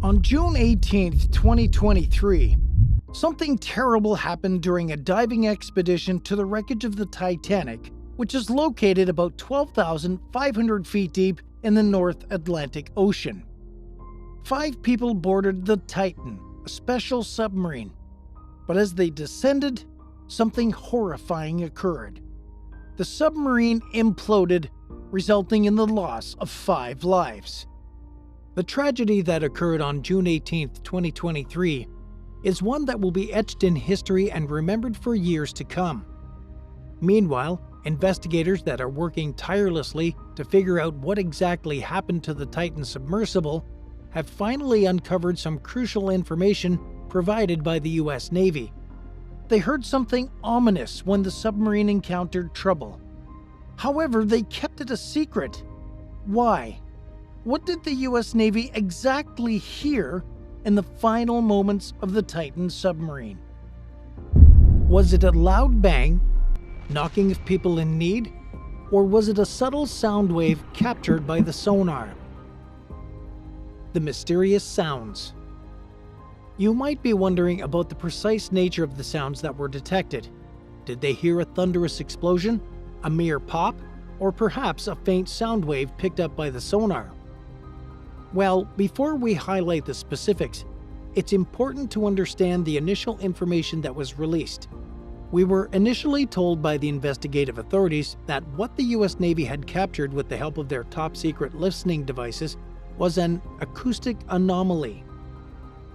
On June 18, 2023, something terrible happened during a diving expedition to the wreckage of the Titanic, which is located about 12,500 feet deep in the North Atlantic Ocean. 5 people boarded the Titan, a special submarine. But as they descended, something horrifying occurred. The submarine imploded, resulting in the loss of 5 lives. The tragedy that occurred on June 18, 2023, is one that will be etched in history and remembered for years to come. Meanwhile, investigators that are working tirelessly to figure out what exactly happened to the Titan submersible have finally uncovered some crucial information provided by the US Navy. They heard something ominous when the submarine encountered trouble. However, they kept it a secret. Why? What did the US Navy exactly hear in the final moments of the Titan submarine? Was it a loud bang, knocking of people in need, or was it a subtle sound wave captured by the sonar? The mysterious sounds. You might be wondering about the precise nature of the sounds that were detected. Did they hear a thunderous explosion, a mere pop, or perhaps a faint sound wave picked up by the sonar? Well, before we highlight the specifics, it's important to understand the initial information that was released. We were initially told by the investigative authorities that what the US Navy had captured with the help of their top-secret listening devices was an acoustic anomaly.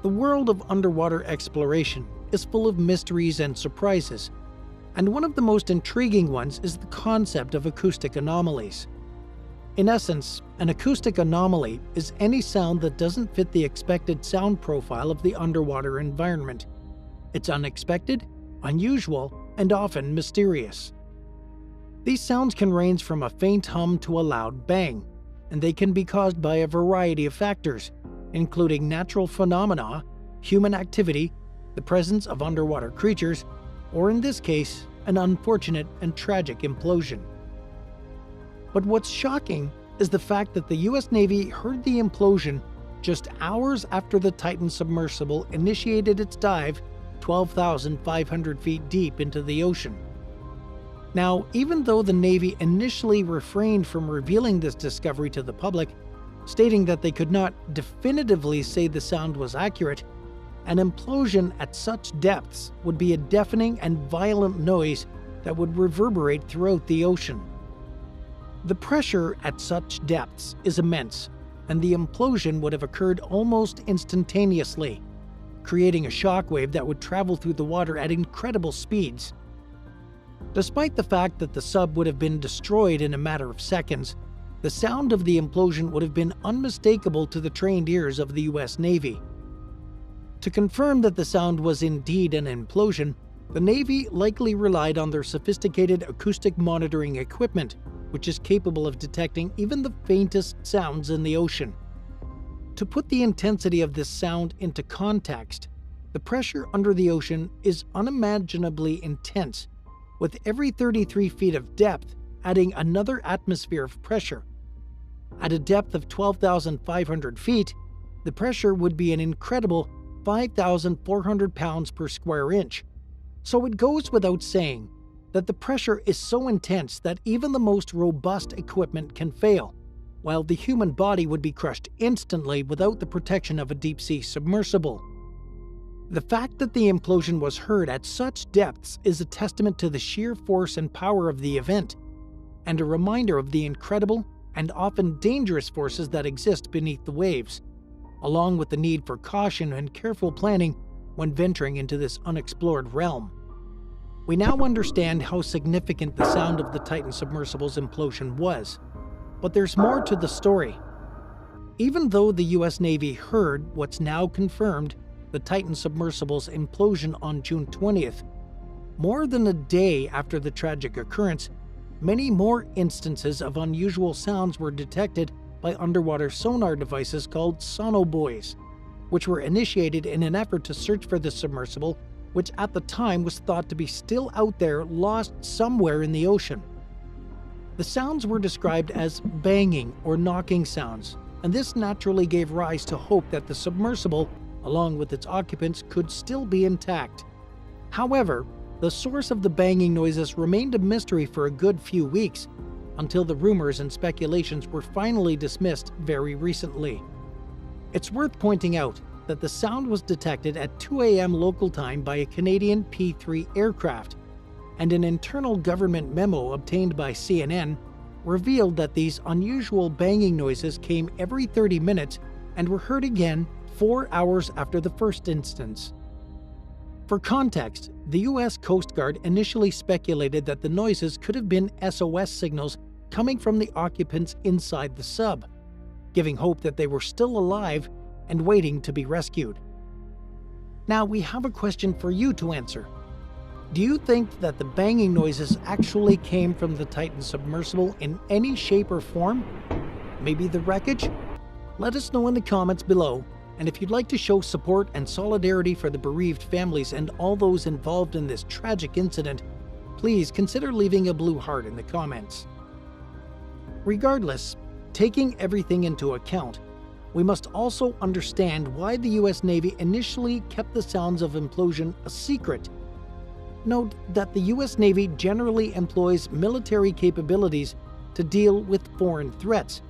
The world of underwater exploration is full of mysteries and surprises, and one of the most intriguing ones is the concept of acoustic anomalies. In essence, an acoustic anomaly is any sound that doesn't fit the expected sound profile of the underwater environment. It's unexpected, unusual, and often mysterious. These sounds can range from a faint hum to a loud bang, and they can be caused by a variety of factors, including natural phenomena, human activity, the presence of underwater creatures, or in this case, an unfortunate and tragic implosion. But what's shocking is the fact that the US Navy heard the implosion just hours after the Titan submersible initiated its dive 12,500 feet deep into the ocean. Now, even though the Navy initially refrained from revealing this discovery to the public, stating that they could not definitively say the sound was accurate, an implosion at such depths would be a deafening and violent noise that would reverberate throughout the ocean. The pressure at such depths is immense, and the implosion would have occurred almost instantaneously, creating a shockwave that would travel through the water at incredible speeds. Despite the fact that the sub would have been destroyed in a matter of seconds, the sound of the implosion would have been unmistakable to the trained ears of the US Navy. To confirm that the sound was indeed an implosion, the Navy likely relied on their sophisticated acoustic monitoring equipment, which is capable of detecting even the faintest sounds in the ocean. To put the intensity of this sound into context, the pressure under the ocean is unimaginably intense, with every 33 feet of depth adding another atmosphere of pressure. At a depth of 12,500 feet, the pressure would be an incredible 5,400 pounds per square inch. So it goes without saying that the pressure is so intense that even the most robust equipment can fail, while the human body would be crushed instantly without the protection of a deep-sea submersible. The fact that the implosion was heard at such depths is a testament to the sheer force and power of the event, and a reminder of the incredible and often dangerous forces that exist beneath the waves, along with the need for caution and careful planning when venturing into this unexplored realm. We now understand how significant the sound of the Titan submersible's implosion was, but there's more to the story. Even though the US Navy heard what's now confirmed, the Titan submersible's implosion on June 20th, more than a day after the tragic occurrence, many more instances of unusual sounds were detected by underwater sonar devices called sonobuoys, which were initiated in an effort to search for the submersible, which at the time was thought to be still out there, lost somewhere in the ocean. The sounds were described as banging or knocking sounds, and this naturally gave rise to hope that the submersible, along with its occupants, could still be intact. However, the source of the banging noises remained a mystery for a good few weeks, until the rumors and speculations were finally dismissed very recently. It's worth pointing out that the sound was detected at 2 a.m. local time by a Canadian P-3 aircraft, and an internal government memo obtained by CNN revealed that these unusual banging noises came every 30 minutes and were heard again 4 hours after the first instance. For context, the U.S. Coast Guard initially speculated that the noises could have been SOS signals coming from the occupants inside the sub, giving hope that they were still alive and waiting to be rescued. Now we have a question for you to answer. Do you think that the banging noises actually came from the Titan submersible in any shape or form? Maybe the wreckage? Let us know in the comments below, and if you'd like to show support and solidarity for the bereaved families and all those involved in this tragic incident, please consider leaving a blue heart in the comments. Regardless, taking everything into account, we must also understand why the US Navy initially kept the sounds of implosion a secret. Note that the US Navy generally employs military capabilities to deal with foreign threats,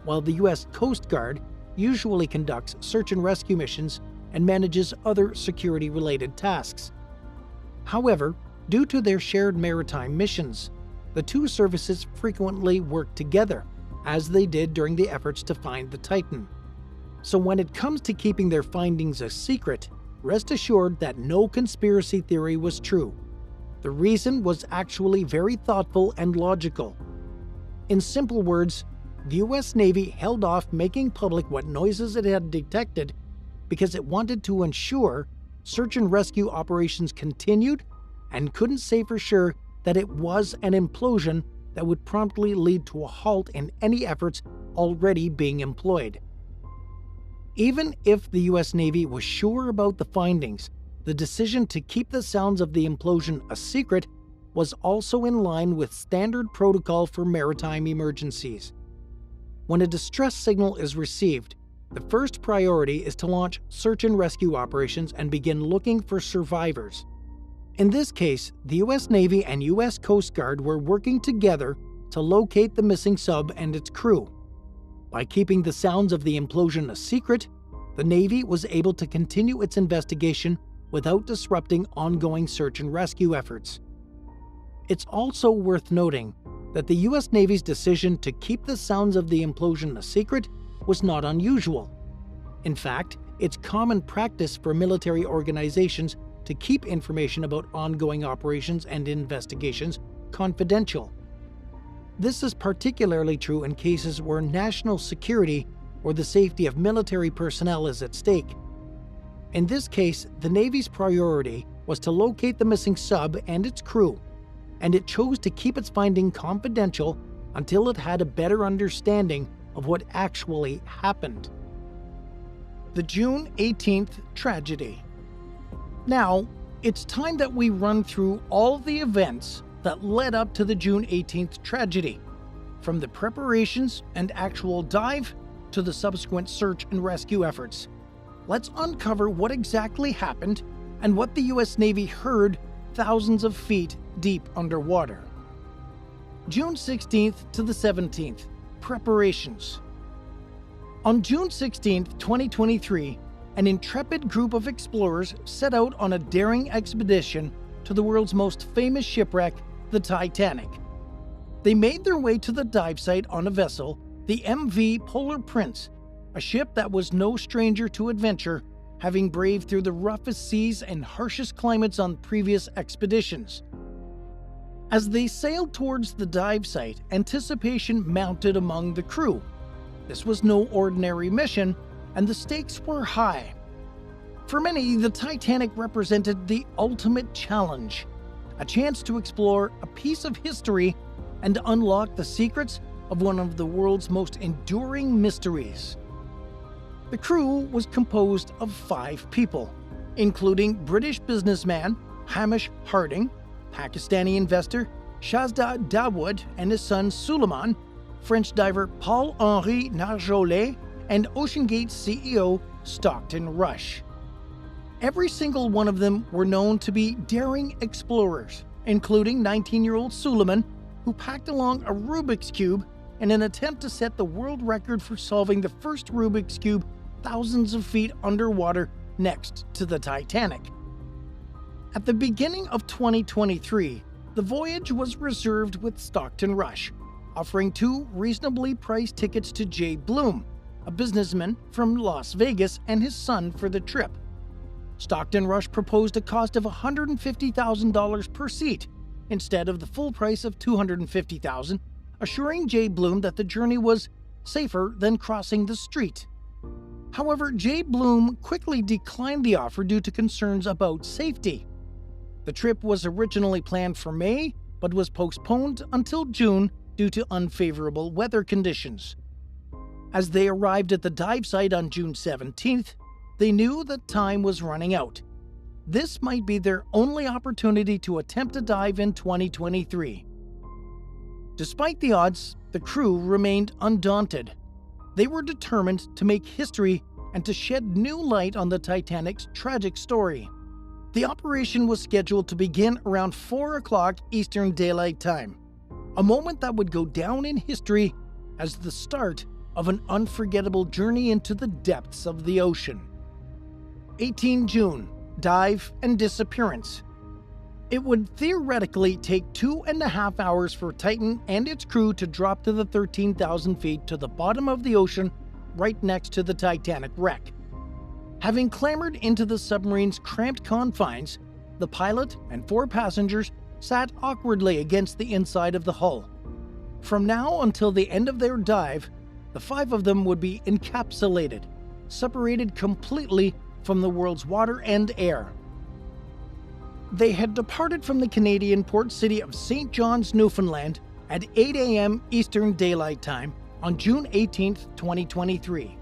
while the US Coast Guard usually conducts search and rescue missions and manages other security-related tasks. However, due to their shared maritime missions, the two services frequently work together, as they did during the efforts to find the Titan. So when it comes to keeping their findings a secret, rest assured that no conspiracy theory was true. The reason was actually very thoughtful and logical. In simple words, the US Navy held off making public what noises it had detected because it wanted to ensure search and rescue operations continued and couldn't say for sure that it was an implosion that would promptly lead to a halt in any efforts already being employed. Even if the US Navy was sure about the findings, the decision to keep the sounds of the implosion a secret was also in line with standard protocol for maritime emergencies. When a distress signal is received, the first priority is to launch search and rescue operations and begin looking for survivors. In this case, the US Navy and US Coast Guard were working together to locate the missing sub and its crew. By keeping the sounds of the implosion a secret, the Navy was able to continue its investigation without disrupting ongoing search and rescue efforts. It's also worth noting that the US Navy's decision to keep the sounds of the implosion a secret was not unusual. In fact, it's common practice for military organizations to keep information about ongoing operations and investigations confidential. This is particularly true in cases where national security or the safety of military personnel is at stake. In this case, the Navy's priority was to locate the missing sub and its crew, and it chose to keep its finding confidential until it had a better understanding of what actually happened. The June 18th tragedy. Now, it's time that we run through all the events that led up to the June 18th tragedy, from the preparations and actual dive to the subsequent search and rescue efforts. Let's uncover what exactly happened and what the US Navy heard thousands of feet deep underwater. June 16th to the 17th, preparations. On June 16th, 2023, an intrepid group of explorers set out on a daring expedition to the world's most famous shipwreck, the Titanic. They made their way to the dive site on a vessel, the MV Polar Prince, a ship that was no stranger to adventure, having braved through the roughest seas and harshest climates on previous expeditions. As they sailed towards the dive site, anticipation mounted among the crew. This was no ordinary mission, and the stakes were high. For many, the Titanic represented the ultimate challenge, a chance to explore a piece of history and unlock the secrets of one of the world's most enduring mysteries. The crew was composed of 5 people, including British businessman Hamish Harding, Pakistani investor Shazda Dawood and his son Suleiman, French diver Paul-Henri Narjolet, and OceanGate CEO Stockton Rush. Every single one of them were known to be daring explorers, including 19-year-old Suleiman, who packed along a Rubik's Cube in an attempt to set the world record for solving the first Rubik's Cube thousands of feet underwater next to the Titanic. At the beginning of 2023, the voyage was reserved with Stockton Rush, offering 2 reasonably priced tickets to Jay Bloom, a businessman from Las Vegas, and his son for the trip. Stockton Rush proposed a cost of $150,000 per seat instead of the full price of $250,000, assuring Jay Bloom that the journey was safer than crossing the street. However, Jay Bloom quickly declined the offer due to concerns about safety. The trip was originally planned for May, but was postponed until June due to unfavorable weather conditions. As they arrived at the dive site on June 17th, they knew that time was running out. This might be their only opportunity to attempt a dive in 2023. Despite the odds, the crew remained undaunted. They were determined to make history and to shed new light on the Titanic's tragic story. The operation was scheduled to begin around 4 o'clock Eastern Daylight Time, a moment that would go down in history as the start of an unforgettable journey into the depths of the ocean. 18 June, dive and disappearance. It would theoretically take 2.5 hours for Titan and its crew to drop to the 13,000 feet to the bottom of the ocean right next to the Titanic wreck. Having clambered into the submarine's cramped confines, the pilot and 4 passengers sat awkwardly against the inside of the hull. From now until the end of their dive, the 5 of them would be encapsulated, separated completely from the world's water and air. They had departed from the Canadian port city of St. John's, Newfoundland at 8 a.m. Eastern Daylight Time on June 18, 2023.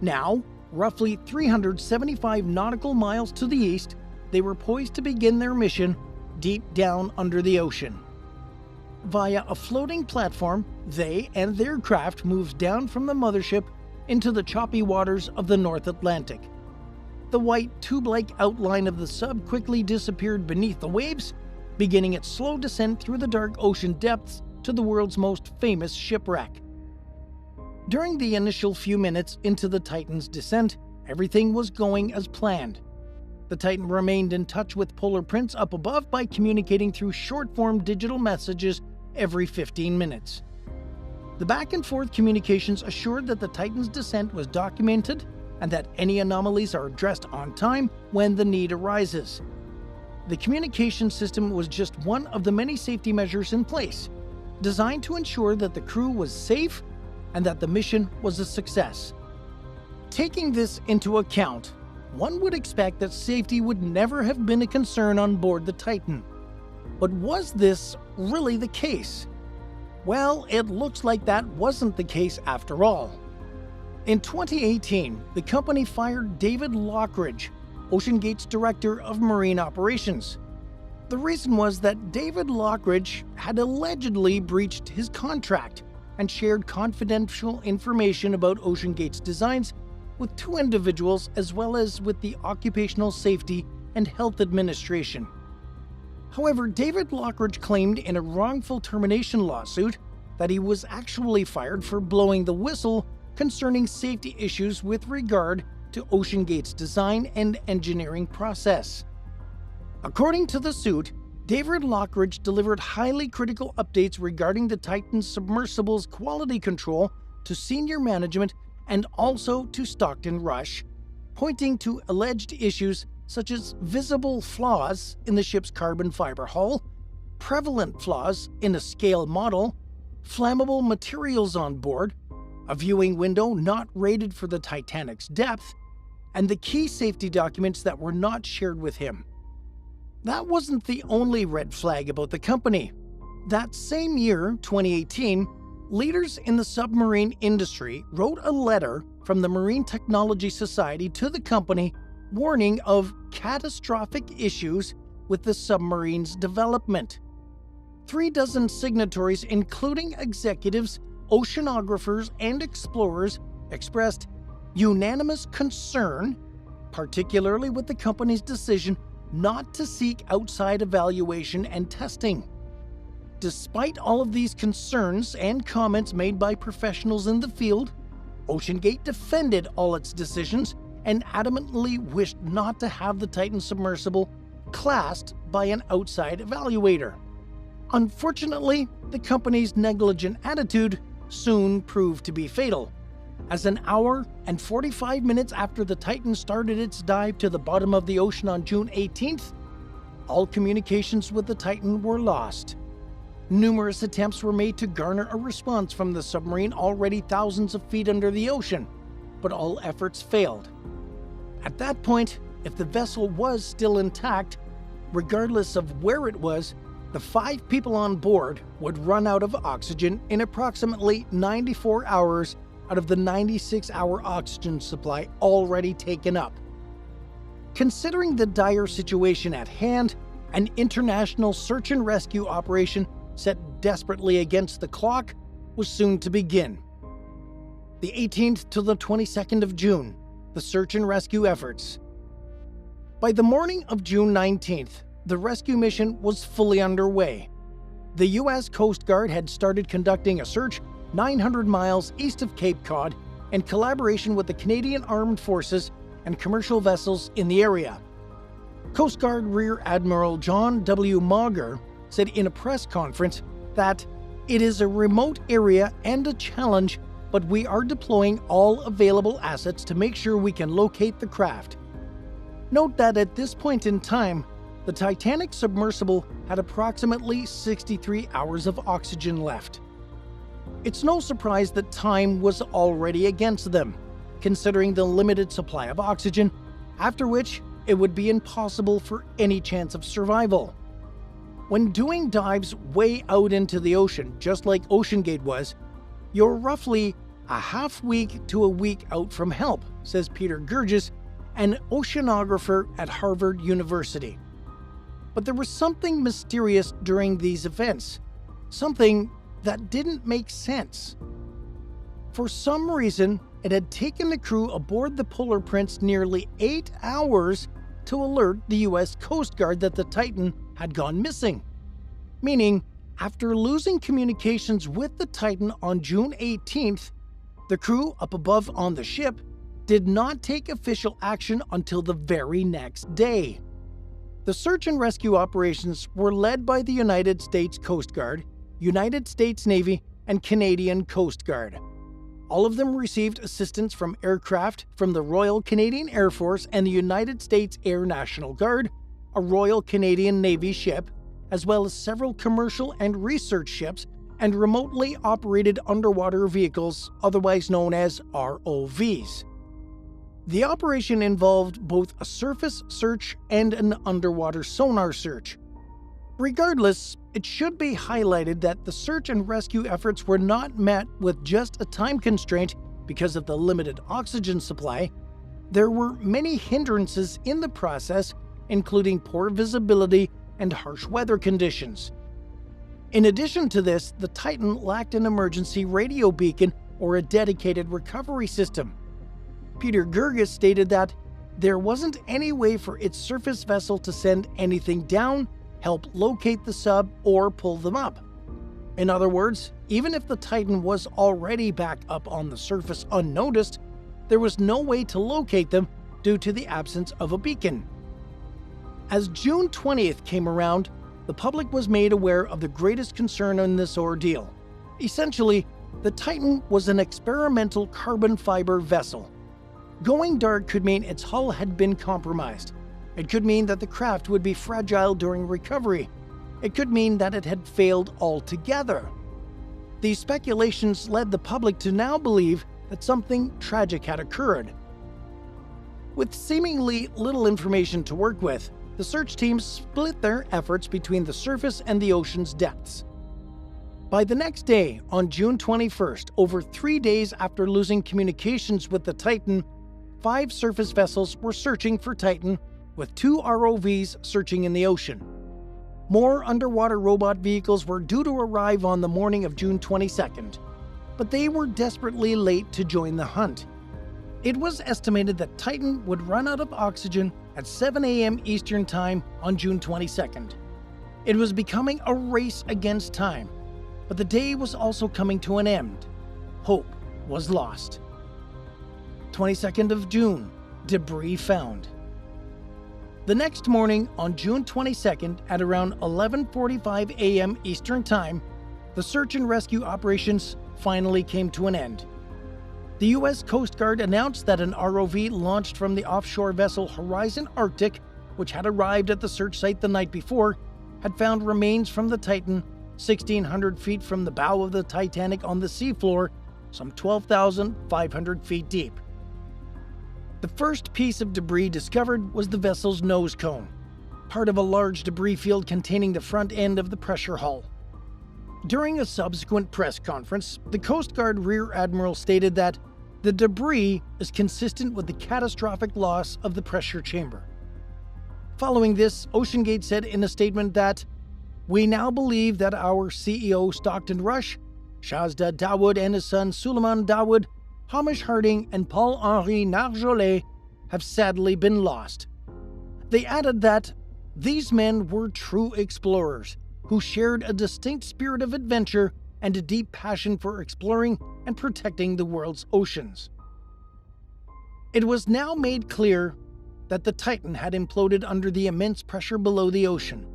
Now, roughly 375 nautical miles to the east, they were poised to begin their mission deep down under the ocean. Via a floating platform, they and their craft moved down from the mothership into the choppy waters of the North Atlantic. The white tube-like outline of the sub quickly disappeared beneath the waves, beginning its slow descent through the dark ocean depths to the world's most famous shipwreck. During the initial few minutes into the Titan's descent, everything was going as planned. The Titan remained in touch with polar prints up above by communicating through short-form digital messages every 15 minutes. The back-and-forth communications assured that the Titan's descent was documented and that any anomalies are addressed on time when the need arises. The communication system was just one of the many safety measures in place, designed to ensure that the crew was safe and that the mission was a success. Taking this into account, one would expect that safety would never have been a concern on board the Titan. But was this really the case? Well, it looks like that wasn't the case after all. In 2018, the company fired David Lockridge, OceanGate's director of marine operations. The reason was that David Lockridge had allegedly breached his contract and shared confidential information about OceanGate's designs with 2 individuals as well as with the Occupational Safety and Health Administration. However, David Lockridge claimed in a wrongful termination lawsuit that he was actually fired for blowing the whistle concerning safety issues with regard to OceanGate's design and engineering process. According to the suit, David Lockridge delivered highly critical updates regarding the Titan submersible's quality control to senior management and also to Stockton Rush, pointing to alleged issues such as visible flaws in the ship's carbon fiber hull, prevalent flaws in a scale model, flammable materials on board, a viewing window not rated for the Titanic's depth, and the key safety documents that were not shared with him. That wasn't the only red flag about the company. That same year, 2018, leaders in the submarine industry wrote a letter from the Marine Technology Society to the company warning of catastrophic issues with the submarine's development. 36 signatories, including executives, oceanographers, and explorers, expressed unanimous concern, particularly with the company's decision not to seek outside evaluation and testing. Despite all of these concerns and comments made by professionals in the field, OceanGate defended all its decisions and adamantly wished not to have the Titan submersible classed by an outside evaluator. Unfortunately, the company's negligent attitude soon proved to be fatal, as an hour and 45 minutes after the Titan started its dive to the bottom of the ocean on June 18th, all communications with the Titan were lost. Numerous attempts were made to garner a response from the submarine already thousands of feet under the ocean, but all efforts failed. At that point, if the vessel was still intact, regardless of where it was, the 5 people on board would run out of oxygen in approximately 94 hours out of the 96-hour oxygen supply already taken up. Considering the dire situation at hand, an international search and rescue operation set desperately against the clock was soon to begin. The 18th to the 22nd of June, the search and rescue efforts. By the morning of June 19th, the rescue mission was fully underway. The U.S. Coast Guard had started conducting a search 900 miles east of Cape Cod in collaboration with the Canadian Armed Forces and commercial vessels in the area. Coast Guard Rear Admiral John W. Mauger said in a press conference that it is a remote area and a challenge, but we are deploying all available assets to make sure we can locate the craft. Note that at this point in time, the Titanic submersible had approximately 63 hours of oxygen left. It's no surprise that time was already against them, considering the limited supply of oxygen, after which it would be impossible for any chance of survival. When doing dives way out into the ocean, just like OceanGate was, you're roughly a half week to a week out from help, says Peter Gurgis, an oceanographer at Harvard University. But there was something mysterious during these events, something that didn't make sense. For some reason, it had taken the crew aboard the Polar Prince nearly 8 hours to alert the U.S. Coast Guard that the Titan had gone missing. Meaning, after losing communications with the Titan on June 18th, the crew up above on the ship did not take official action until the very next day. The search and rescue operations were led by the United States Coast Guard, United States Navy, and Canadian Coast Guard. All of them received assistance from aircraft from the Royal Canadian Air Force and the United States Air National Guard, a Royal Canadian Navy ship, as well as several commercial and research ships and remotely operated underwater vehicles, otherwise known as ROVs. The operation involved both a surface search and an underwater sonar search. Regardless, it should be highlighted that the search and rescue efforts were not met with just a time constraint because of the limited oxygen supply. There were many hindrances in the process, including poor visibility and harsh weather conditions. In addition to this, the Titan lacked an emergency radio beacon or a dedicated recovery system. Peter Gurgis stated that there wasn't any way for its surface vessel to send anything down, help locate the sub, or pull them up. In other words, even if the Titan was already back up on the surface unnoticed, there was no way to locate them due to the absence of a beacon. As June 20th came around, the public was made aware of the greatest concern in this ordeal. Essentially, the Titan was an experimental carbon fiber vessel. Going dark could mean its hull had been compromised. It could mean that the craft would be fragile during recovery. It could mean that it had failed altogether. These speculations led the public to now believe that something tragic had occurred. With seemingly little information to work with, the search teams split their efforts between the surface and the ocean's depths. By the next day, on June 21st, over 3 days after losing communications with the Titan, 5 surface vessels were searching for Titan, with 2 ROVs searching in the ocean. More underwater robot vehicles were due to arrive on the morning of June 22nd, but they were desperately late to join the hunt. It was estimated that Titan would run out of oxygen at 7 a.m. Eastern Time on June 22nd. It was becoming a race against time, but the day was also coming to an end. Hope was lost. 22nd of June, debris found. The next morning, on June 22nd at around 11:45 a.m. Eastern Time, the search and rescue operations finally came to an end. The U.S. Coast Guard announced that an ROV launched from the offshore vessel Horizon Arctic, which had arrived at the search site the night before, had found remains from the Titan 1,600 feet from the bow of the Titanic on the seafloor, some 12,500 feet deep. The first piece of debris discovered was the vessel's nose cone, part of a large debris field containing the front end of the pressure hull. During a subsequent press conference, the Coast Guard Rear Admiral stated that the debris is consistent with the catastrophic loss of the pressure chamber. Following this, OceanGate said in a statement that, "We now believe that our CEO Stockton Rush, Shazda Dawood and his son Suleiman Dawood, Hamish Harding and Paul-Henri Narjolet have sadly been lost." They added that these men were true explorers who shared a distinct spirit of adventure and a deep passion for exploring and protecting the world's oceans. It was now made clear that the Titan had imploded under the immense pressure below the ocean.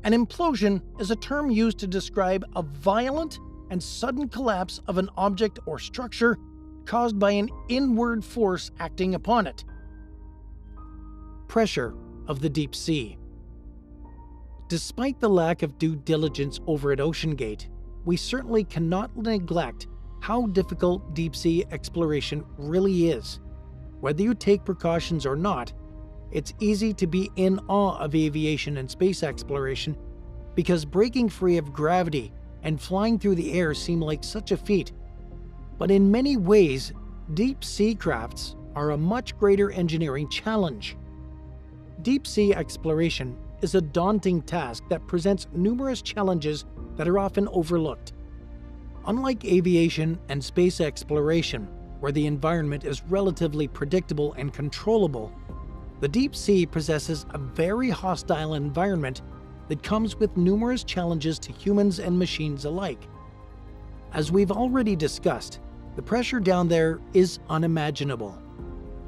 An implosion is a term used to describe a violent and sudden collapse of an object or structure caused by an inward force acting upon it. Pressure of the deep sea. Despite the lack of due diligence over at OceanGate, we certainly cannot neglect how difficult deep sea exploration really is. Whether you take precautions or not, it's easy to be in awe of aviation and space exploration because breaking free of gravity and flying through the air seem like such a feat. But in many ways, deep sea crafts are a much greater engineering challenge. Deep sea exploration is a daunting task that presents numerous challenges that are often overlooked. Unlike aviation and space exploration, where the environment is relatively predictable and controllable, the deep sea possesses a very hostile environment that comes with numerous challenges to humans and machines alike. As we've already discussed, the pressure down there is unimaginable.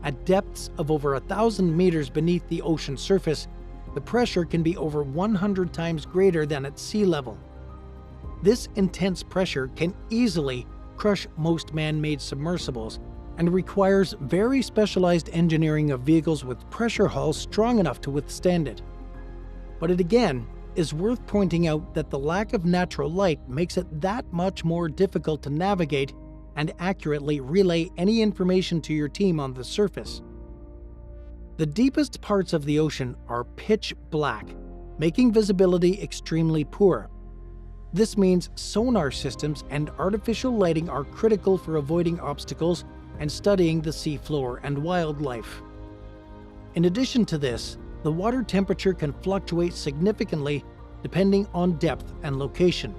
At depths of over 1,000 meters beneath the ocean surface, the pressure can be over 100 times greater than at sea level. This intense pressure can easily crush most man-made submersibles and requires very specialized engineering of vehicles with pressure hulls strong enough to withstand it. But it again is worth pointing out that the lack of natural light makes it that much more difficult to navigate and accurately relay any information to your team on the surface. The deepest parts of the ocean are pitch black, making visibility extremely poor. This means sonar systems and artificial lighting are critical for avoiding obstacles and studying the seafloor and wildlife. In addition to this, the water temperature can fluctuate significantly depending on depth and location.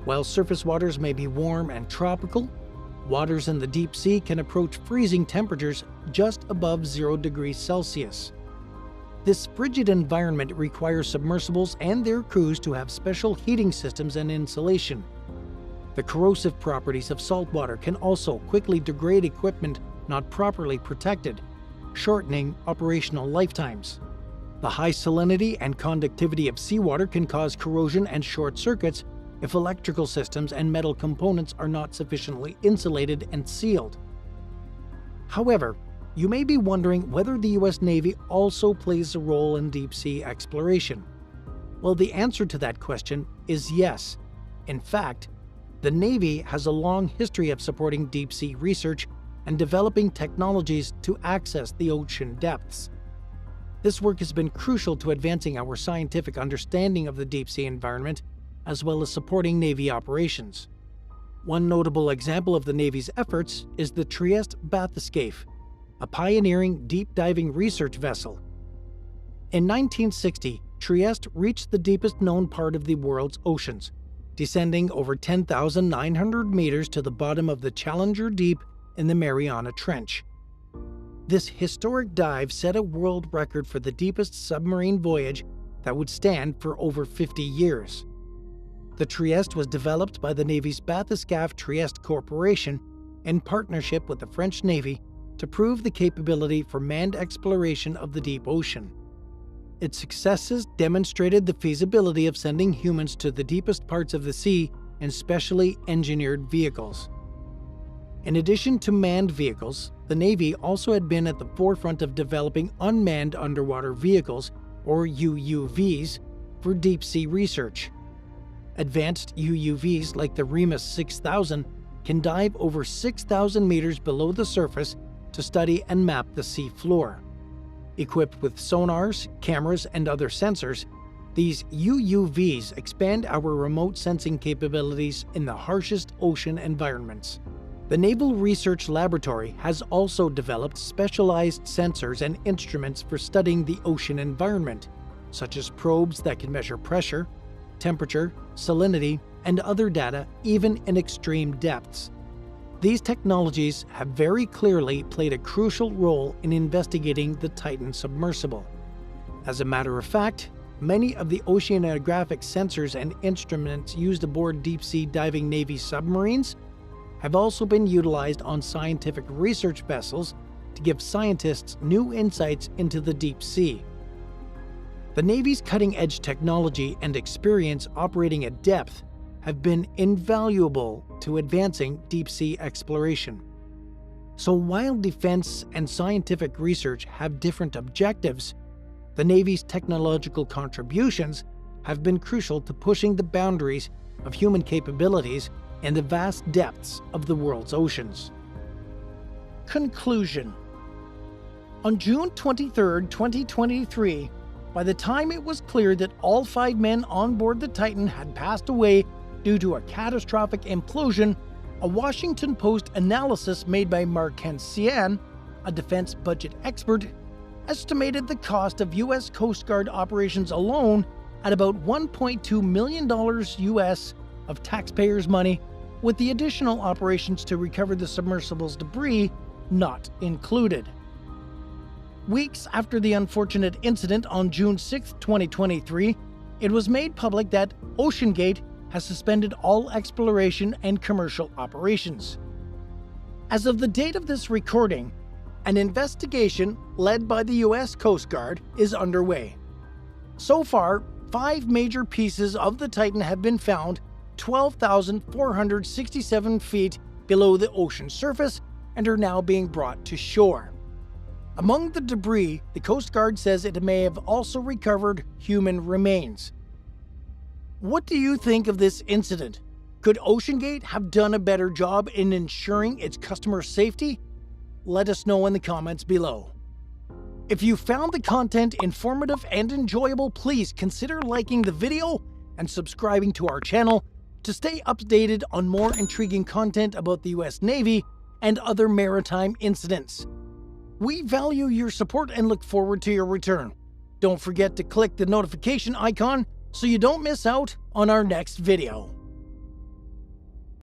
While surface waters may be warm and tropical, waters in the deep sea can approach freezing temperatures just above 0 degrees Celsius. This frigid environment requires submersibles and their crews to have special heating systems and insulation. The corrosive properties of salt water can also quickly degrade equipment not properly protected, shortening operational lifetimes. The high salinity and conductivity of seawater can cause corrosion and short circuits if electrical systems and metal components are not sufficiently insulated and sealed. However, you may be wondering whether the US Navy also plays a role in deep sea exploration. Well, the answer to that question is yes. In fact, the Navy has a long history of supporting deep sea research and developing technologies to access the ocean depths. This work has been crucial to advancing our scientific understanding of the deep sea environment, as well as supporting Navy operations. One notable example of the Navy's efforts is the Trieste Bathyscaphe, a pioneering deep diving research vessel. In 1960, Trieste reached the deepest known part of the world's oceans, descending over 10,900 meters to the bottom of the Challenger Deep in the Mariana Trench. This historic dive set a world record for the deepest submarine voyage that would stand for over 50 years. The Trieste was developed by the Navy's Bathyscaphe Trieste Corporation in partnership with the French Navy to prove the capability for manned exploration of the deep ocean. Its successes demonstrated the feasibility of sending humans to the deepest parts of the sea in specially engineered vehicles. In addition to manned vehicles, the Navy also had been at the forefront of developing unmanned underwater vehicles, or UUVs, for deep-sea research. Advanced UUVs like the Remus 6000 can dive over 6,000 meters below the surface to study and map the sea floor. Equipped with sonars, cameras, and other sensors, these UUVs expand our remote sensing capabilities in the harshest ocean environments. The Naval Research Laboratory has also developed specialized sensors and instruments for studying the ocean environment, such as probes that can measure pressure, temperature, salinity, and other data even in extreme depths. These technologies have very clearly played a crucial role in investigating the Titan submersible. As a matter of fact, many of the oceanographic sensors and instruments used aboard deep-sea diving Navy submarines have also been utilized on scientific research vessels to give scientists new insights into the deep sea. The Navy's cutting-edge technology and experience operating at depth have been invaluable to advancing deep-sea exploration. So while defense and scientific research have different objectives, the Navy's technological contributions have been crucial to pushing the boundaries of human capabilities in the vast depths of the world's oceans. Conclusion. On June 23, 2023, by the time it was clear that all 5 men on board the Titan had passed away due to a catastrophic implosion, a Washington Post analysis made by Mark Hensian, a defense budget expert, estimated the cost of U.S. Coast Guard operations alone at about $1.2 million US of taxpayers' money, with the additional operations to recover the submersible's debris not included. Weeks after the unfortunate incident on June 6, 2023, it was made public that OceanGate has suspended all exploration and commercial operations. As of the date of this recording, an investigation led by the U.S. Coast Guard is underway. So far, 5 major pieces of the Titan have been found 12,467 feet below the ocean surface and are now being brought to shore. Among the debris, the Coast Guard says it may have also recovered human remains. What do you think of this incident? Could OceanGate have done a better job in ensuring its customer safety? Let us know in the comments below. If you found the content informative and enjoyable, please consider liking the video and subscribing to our channel to stay updated on more intriguing content about the US Navy and other maritime incidents. We value your support and look forward to your return. Don't forget to click the notification icon so you don't miss out on our next video.